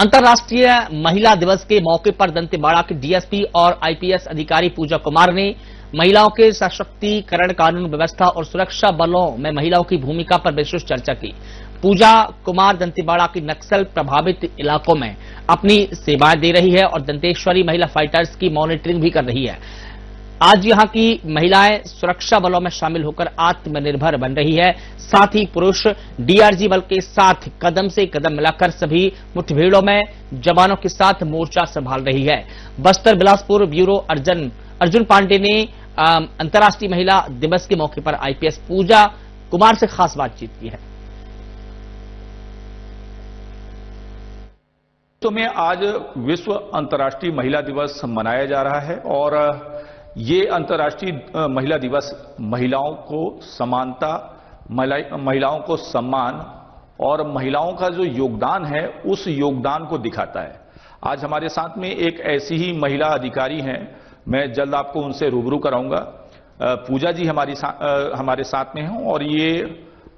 अंतर्राष्ट्रीय महिला दिवस के मौके पर दंतेवाड़ा के डीएसपी और आईपीएस अधिकारी पूजा कुमार ने महिलाओं के सशक्तिकरण, कानून व्यवस्था और सुरक्षा बलों में महिलाओं की भूमिका पर विशेष चर्चा की। पूजा कुमार दंतेवाड़ा की नक्सल प्रभावित इलाकों में अपनी सेवाएं दे रही है और दंतेश्वरी महिला फाइटर्स की मॉनिटरिंग भी कर रही है। आज यहां की महिलाएं सुरक्षा बलों में शामिल होकर आत्मनिर्भर बन रही है। साथ ही पुरुष डीआरजी बल के साथ कदम से कदम मिलाकर सभी मुठभेड़ों में जवानों के साथ मोर्चा संभाल रही है। बस्तर बिलासपुर ब्यूरो अर्जुन पांडे ने अंतर्राष्ट्रीय महिला दिवस के मौके पर आईपीएस पूजा कुमार से खास बातचीत की है। तो में आज विश्व अंतर्राष्ट्रीय महिला दिवस मनाया जा रहा है और ये अंतर्राष्ट्रीय महिला दिवस महिलाओं को समानता, महिलाओं को सम्मान और महिलाओं का जो योगदान है उस योगदान को दिखाता है। आज हमारे साथ में एक ऐसी ही महिला अधिकारी हैं, मैं जल्द आपको उनसे रूबरू कराऊंगा। पूजा जी हमारे साथ में हैं और ये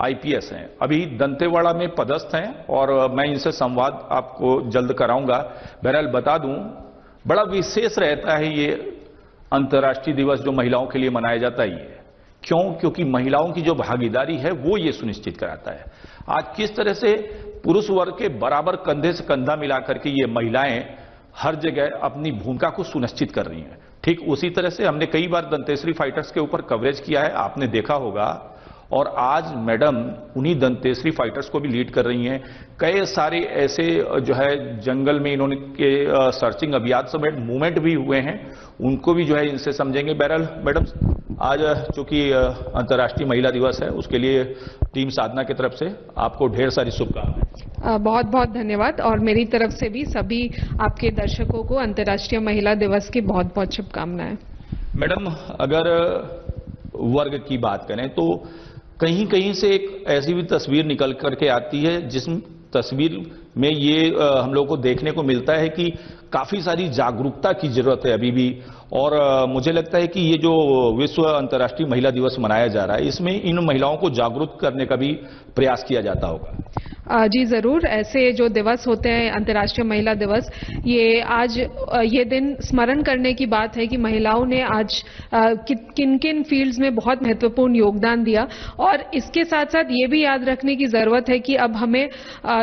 आईपीएस हैं, अभी दंतेवाड़ा में पदस्थ हैं और मैं इनसे संवाद आपको जल्द कराऊंगा। बहरहाल बता दूं, बड़ा विशेष रहता है ये अंतर्राष्ट्रीय दिवस जो महिलाओं के लिए मनाया जाता है। क्यों? क्योंकि महिलाओं की जो भागीदारी है वो ये सुनिश्चित कराता है। आज किस तरह से पुरुष वर्ग के बराबर कंधे से कंधा मिलाकर के ये महिलाएं हर जगह अपनी भूमिका को सुनिश्चित कर रही हैं। ठीक उसी तरह से हमने कई बार दंतेश्वरी फाइटर्स के ऊपर कवरेज किया है, आपने देखा होगा, और आज मैडम उन्हीं दंतेश्वरी फाइटर्स को भी लीड कर रही हैं। कई सारे ऐसे जो है जंगल में इन्होंने के सर्चिंग अभियान सब मूवमेंट भी हुए हैं, उनको भी जो है इनसे समझेंगे। बहरहाल मैडम, आज चूंकि अंतर्राष्ट्रीय महिला दिवस है, उसके लिए टीम साधना की तरफ से आपको ढेर सारी शुभकामनाएं। बहुत बहुत धन्यवाद और मेरी तरफ से भी सभी आपके दर्शकों को अंतर्राष्ट्रीय महिला दिवस की बहुत बहुत शुभकामनाएं। मैडम, अगर वर्ग की बात करें तो कहीं कहीं से एक ऐसी भी तस्वीर निकल करके आती है जिस तस्वीर में ये हम लोगों को देखने को मिलता है कि काफी सारी जागरूकता की जरूरत है अभी भी। और मुझे लगता है कि ये जो विश्व अंतर्राष्ट्रीय महिला दिवस मनाया जा रहा है, इसमें इन महिलाओं को जागरूक करने का भी प्रयास किया जाता होगा। जी जरूर, ऐसे जो दिवस होते हैं अंतर्राष्ट्रीय महिला दिवस, ये आज ये दिन स्मरण करने की बात है कि महिलाओं ने आज किन किन फील्ड्स में बहुत महत्वपूर्ण योगदान दिया। और इसके साथ साथ ये भी याद रखने की जरूरत है कि अब हमें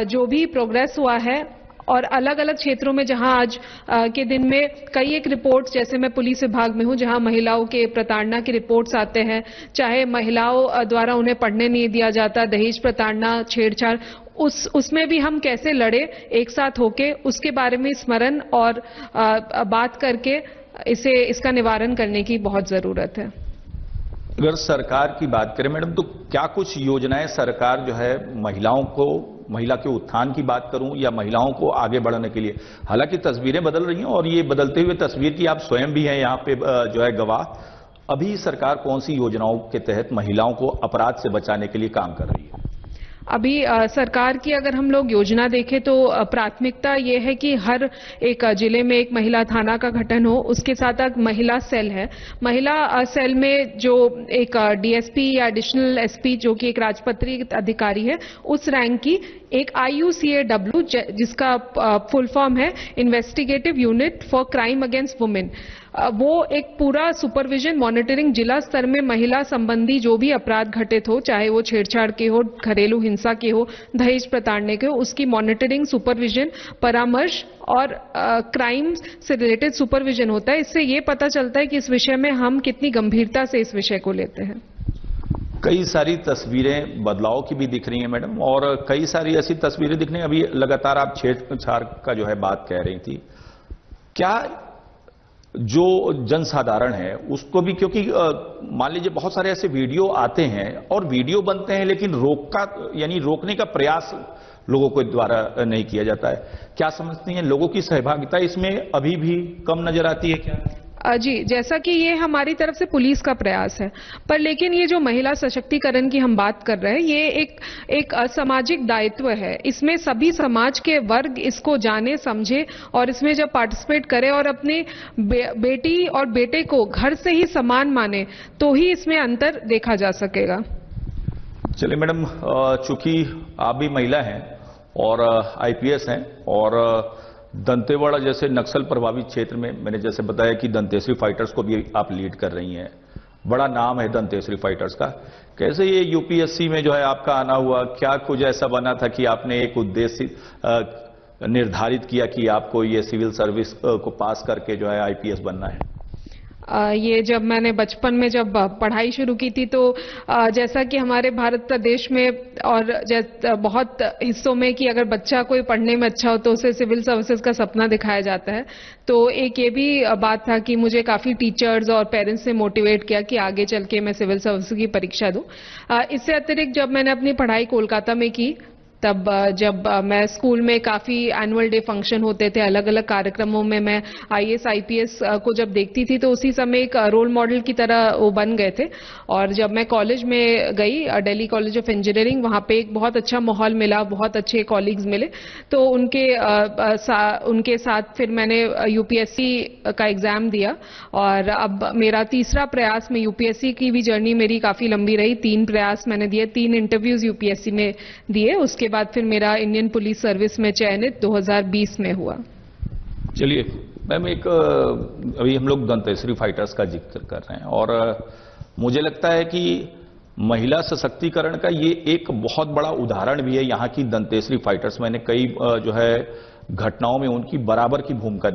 जो भी प्रोग्रेस हुआ है और अलग अलग क्षेत्रों में जहां आज के दिन में कई एक रिपोर्ट्स, जैसे मैं पुलिस विभाग में हूं जहां महिलाओं के प्रताड़ना के रिपोर्ट्स आते हैं, चाहे महिलाओं द्वारा उन्हें पढ़ने नहीं दिया जाता, दहेज प्रताड़ना, छेड़छाड़, उसमें भी हम कैसे लड़े एक साथ होके, उसके बारे में स्मरण और बात करके इसका निवारण करने की बहुत जरूरत है। अगर सरकार की बात करें मैडम, तो क्या कुछ योजनाएं सरकार जो है महिलाओं को, महिला के उत्थान की बात करूं या महिलाओं को आगे बढ़ाने के लिए, हालांकि तस्वीरें बदल रही हैं और ये बदलते हुए तस्वीर की आप स्वयं भी हैं यहाँ पे जो है गवाह, अभी सरकार कौन सी योजनाओं के तहत महिलाओं को अपराध से बचाने के लिए काम कर रही है? अभी सरकार की अगर हम लोग योजना देखें तो प्राथमिकता ये है कि हर एक जिले में एक महिला थाना का गठन हो। उसके साथ एक महिला सेल है। महिला सेल में जो एक डीएसपी या एडिशनल एसपी जो कि एक राजपत्रित अधिकारी है, उस रैंक की एक IUCAW, जिसका फुल फॉर्म है investigative unit for crime against women, वो एक पूरा सुपरविजन मॉनिटरिंग जिला स्तर में महिला संबंधी जो भी अपराध घटित हो, चाहे वो छेड़छाड़ के हो, घरेलू हिंसा के हो, दहेज प्रताड़ने के हो, उसकी मॉनिटरिंग, सुपरविजन, परामर्श और क्राइम से रिलेटेड सुपरविजन होता है। इससे ये पता चलता है कि इस विषय में हम कितनी गंभीरता से इस विषय को लेते हैं। कई सारी तस्वीरें बदलाव की भी दिख रही हैं मैडम, और कई सारी ऐसी तस्वीरें दिख रही हैं। अभी लगातार आप छेड़छाड़ का जो है बात कह रही थी, क्या जो जनसाधारण है उसको भी, क्योंकि मान लीजिए बहुत सारे ऐसे वीडियो आते हैं और वीडियो बनते हैं लेकिन रोकने का प्रयास लोगों के द्वारा नहीं किया जाता है, क्या समझती हैं लोगों की सहभागिता इसमें अभी भी कम नजर आती है क्या? जी, जैसा कि ये हमारी तरफ से पुलिस का प्रयास है, पर लेकिन ये जो महिला सशक्तिकरण की हम बात कर रहे हैं, ये एक सामाजिक दायित्व है। इसमें सभी समाज के वर्ग इसको जाने, समझे और इसमें जब पार्टिसिपेट करें और अपने बेटी और बेटे को घर से ही समान माने, तो ही इसमें अंतर देखा जा सकेगा। चलिए मैडम, चूंकि आप भी महिला हैं और आईपीएस हैं। और दंतेवाड़ा जैसे नक्सल प्रभावित क्षेत्र में मैंने जैसे बताया कि दंतेश्वरी फाइटर्स को भी आप लीड कर रही हैं, बड़ा नाम है दंतेश्वरी फाइटर्स का। कैसे ये यूपीएससी में जो है आपका आना हुआ, क्या कुछ ऐसा बना था कि आपने एक उद्देश्य निर्धारित किया कि आपको ये सिविल सर्विस को पास करके जो है आईपीएस बनना है? ये जब मैंने बचपन में जब पढ़ाई शुरू की थी तो जैसा कि हमारे भारत प्रदेश में और बहुत हिस्सों में कि अगर बच्चा कोई पढ़ने में अच्छा हो तो उसे सिविल सर्विसेज का सपना दिखाया जाता है। तो एक ये भी बात था कि मुझे काफी टीचर्स और पेरेंट्स ने मोटिवेट किया कि आगे चल के मैं सिविल सर्विसेज की परीक्षा दूं। इससे अतिरिक्त जब मैंने अपनी पढ़ाई कोलकाता में की तब जब मैं स्कूल में काफी एनुअल डे फंक्शन होते थे, अलग अलग कार्यक्रमों में मैं आईएएस आईपीएस को जब देखती थी तो उसी समय एक रोल मॉडल की तरह वो बन गए थे। और जब मैं कॉलेज में गई, दिल्ली कॉलेज ऑफ इंजीनियरिंग, वहां पे एक बहुत अच्छा माहौल मिला, बहुत अच्छे कॉलीग्स मिले। तो उनके साथ फिर मैंने यूपीएससी का एग्जाम दिया और अब मेरा तीसरा प्रयास में यूपीएससी की भी जर्नी मेरी काफी लंबी रही। 3 प्रयास मैंने दिए, 3 इंटरव्यूज यूपीएससी में दिए। उसके बाद फिर मेरा इंडियन पुलिस सर्विस में चयनित 2020 में हुआ। चलिए मैम, एक अभी हम लोग दंतेश्वरी फाइटर्स का जिक्र कर रहे हैं और मुझे लगता है कि महिला सशक्तिकरण का ये एक बहुत बड़ा उदाहरण भी है यहाँ की दंतेश्वरी फाइटर्स। मैंने कई जो है घटनाओं में उनकी बराबर की भूमिका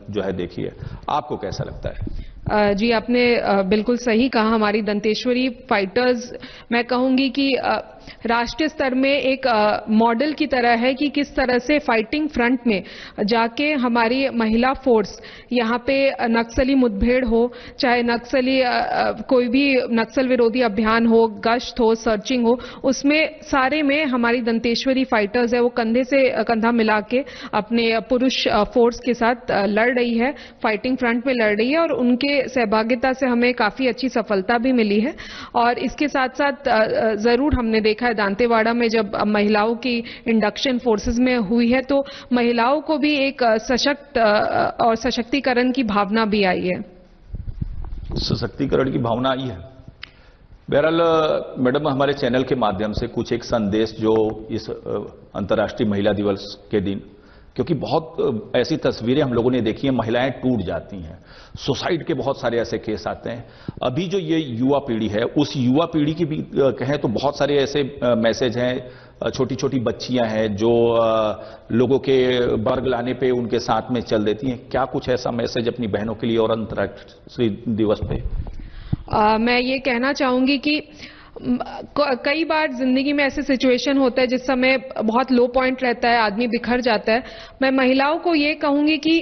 जो है देखी है। आपको कैसा लगता है? जी, आपने बिल्कुल सही कहा। हमारी दंतेश्वरी फाइटर्स, मैं कहूंगी कि राष्ट्रीय स्तर में एक मॉडल की तरह है कि किस तरह से फाइटिंग फ्रंट में जाके हमारी महिला फोर्स यहाँ पे नक्सली मुठभेड़ हो, चाहे नक्सली कोई भी नक्सल विरोधी अभियान हो, गश्त हो, सर्चिंग हो, उसमें सारे में हमारी दंतेश्वरी फाइटर्स है वो कंधे से कंधा मिला के अपने पुरुष फोर्स के साथ लड़ रही है, फाइटिंग फ्रंट में लड़ रही है और उनके सहभागिता से हमें काफी अच्छी सफलता भी मिली है। और इसके साथ साथ जरूर हमने देखा है दांतेवाड़ा में जब महिलाओं की इंडक्शन फोर्सेस में हुई है तो महिलाओं को भी एक सशक्त और सशक्तिकरण की भावना भी आई है। सशक्तिकरण की भावना आई है। बहरहाल मैडम, हमारे चैनल के माध्यम से कुछ एक संदेश जो इस अंतर्राष्ट्रीय महिला दिवस के दिन, क्योंकि बहुत ऐसी तस्वीरें हम लोगों ने देखी हैं, महिलाएं टूट जाती हैं, सुसाइड के बहुत सारे ऐसे केस आते हैं। अभी जो ये युवा पीढ़ी है, उस युवा पीढ़ी की भी कहें तो बहुत सारे ऐसे मैसेज हैं, छोटी छोटी बच्चियां हैं जो लोगों के वर्ग लाने पे उनके साथ में चल देती हैं। क्या कुछ ऐसा मैसेज अपनी बहनों के लिए और अंतर्राष्ट्रीय दिवस पे? मैं ये कहना चाहूंगी कि कई बार जिंदगी में ऐसे सिचुएशन होता है जिस समय बहुत लो पॉइंट रहता है, आदमी बिखर जाता है। मैं महिलाओं को ये कहूंगी कि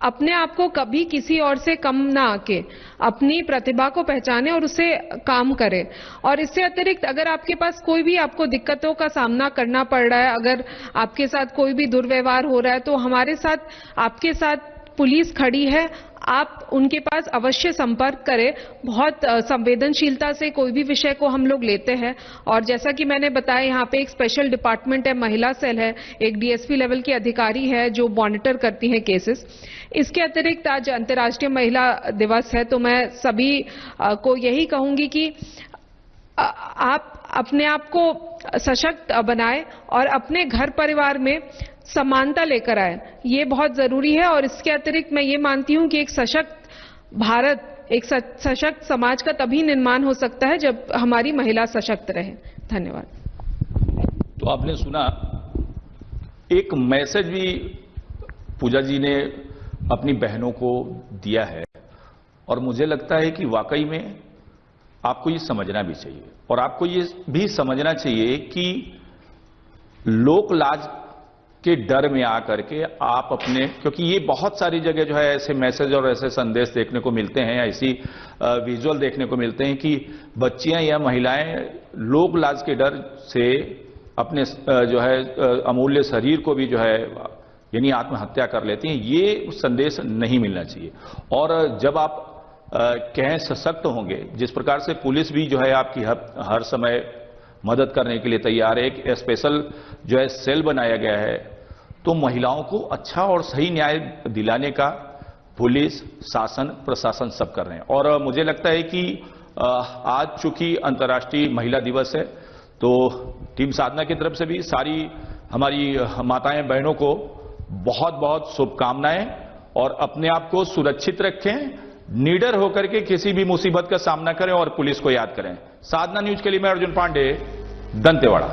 अपने आप को कभी किसी और से कम ना आके अपनी प्रतिभा को पहचाने और उसे काम करें। और इससे अतिरिक्त अगर आपके पास कोई भी आपको दिक्कतों का सामना करना पड़ रहा है, अगर आपके साथ कोई भी दुर्व्यवहार हो रहा है तो हमारे साथ, आपके साथ पुलिस खड़ी है, आप उनके पास अवश्य संपर्क करें। बहुत संवेदनशीलता से कोई भी विषय को हम लोग लेते हैं और जैसा कि मैंने बताया यहाँ पे एक स्पेशल डिपार्टमेंट है, महिला सेल है, एक डीएसपी लेवल की अधिकारी है जो मॉनिटर करती हैं केसेस। इसके अतिरिक्त आज अंतर्राष्ट्रीय महिला दिवस है तो मैं सभी को यही कहूंगी कि आप अपने आप को सशक्त बनाएं और अपने घर परिवार में समानता लेकर आए, ये बहुत जरूरी है। और इसके अतिरिक्त मैं ये मानती हूं कि एक सशक्त भारत, एक सशक्त समाज का तभी निर्माण हो सकता है जब हमारी महिला सशक्त रहे। धन्यवाद। तो आपने सुना, एक मैसेज भी पूजा जी ने अपनी बहनों को दिया है और मुझे लगता है कि वाकई में आपको ये समझना भी चाहिए और आपको ये भी समझना चाहिए कि लोक लाज के डर में आकर के आप अपने, क्योंकि ये बहुत सारी जगह जो है ऐसे मैसेज और ऐसे संदेश देखने को मिलते हैं, ऐसी विजुअल देखने को मिलते हैं कि बच्चियां या महिलाएं लोक लाज के डर से अपने जो है अमूल्य शरीर को भी जो है यानी आत्महत्या कर लेती हैं। ये संदेश नहीं मिलना चाहिए। और जब आप कहें सशक्त होंगे, जिस प्रकार से पुलिस भी जो है आपकी हर समय मदद करने के लिए तैयार है, एक स्पेशल जो है सेल बनाया गया है, तो महिलाओं को अच्छा और सही न्याय दिलाने का पुलिस, शासन, प्रशासन सब कर रहे हैं। और मुझे लगता है कि आज चूंकि अंतर्राष्ट्रीय महिला दिवस है तो टीम साधना की तरफ से भी सारी हमारी माताएं बहनों को बहुत बहुत शुभकामनाएं और अपने आप को सुरक्षित रखें, निडर होकर के किसी भी मुसीबत का सामना करें और पुलिस को याद करें। साधना न्यूज के लिए मैं अर्जुन पांडे, दंतेवाड़ा।